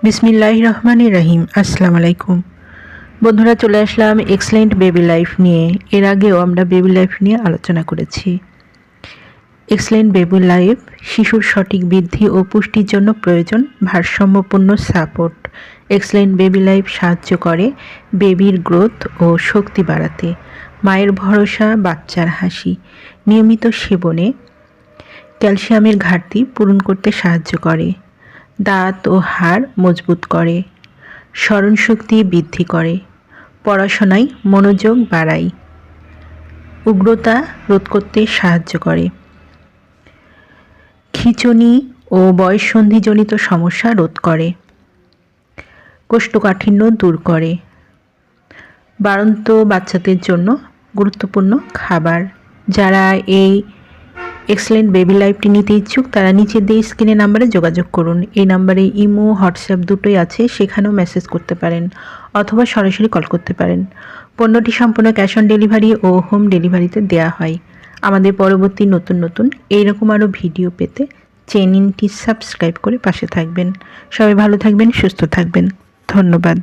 বিসমিল্লাহির রহমানির রহিম। আসসালামু আলাইকুম বন্ধুরা, চলে আসলাম এক্সেলেন্ট বেবি লাইফ নিয়ে। এর আগেও আমরা বেবি লাইফ নিয়ে আলোচনা করেছি। এক্সেলেন্ট বেবি লাইফ শিশুর সঠিক বৃদ্ধি ও পুষ্টির জন্য প্রয়োজন ভারসাম্যপূর্ণ সাপোর্ট। এক্সেলেন্ট বেবি লাইফ সাহায্য করে বেবির গ্রোথ ও শক্তি বাড়াতে। মায়ের ভরসা, বাচ্চার হাসি। নিয়মিত সেবনে ক্যালসিয়ামের ঘাটতি পূরণ করতে সাহায্য করে। দাঁত ও হাড় মজবুত করে। স্মরণশক্তি বৃদ্ধি করে। পড়াশোনায় মনোযোগ বাড়ায়। উগ্রতা রোধ করতে সাহায্য করে। খিঁচুনি ও বয়ঃসন্ধিজনিত সমস্যা রোধ করে। কোষ্ঠকাঠিন্য দূর করে। বাড়ন্ত বাচ্চাদের জন্য গুরুত্বপূর্ণ খাবার। যারা এই এক্সেলেন্ট বেবি লাইফটি নিতে ইচ্ছুক তারা নিচে দিয়ে স্ক্রিনে নাম্বারে যোগাযোগ করুন। এই নাম্বারে ইমো, হোয়াটসঅ্যাপ দুটোই আছে, সেখানেও মেসেজ করতে পারেন অথবা সরাসরি কল করতে পারেন। পণ্যটি সম্পূর্ণ ক্যাশ অন ডেলিভারি ও হোম ডেলিভারিতে দেওয়া হয়। আমাদের পরবর্তী নতুন এইরকম আরও ভিডিও পেতে চ্যানেলটি সাবস্ক্রাইব করে পাশে থাকবেন। সবাই ভালো থাকবেন, সুস্থ থাকবেন। ধন্যবাদ।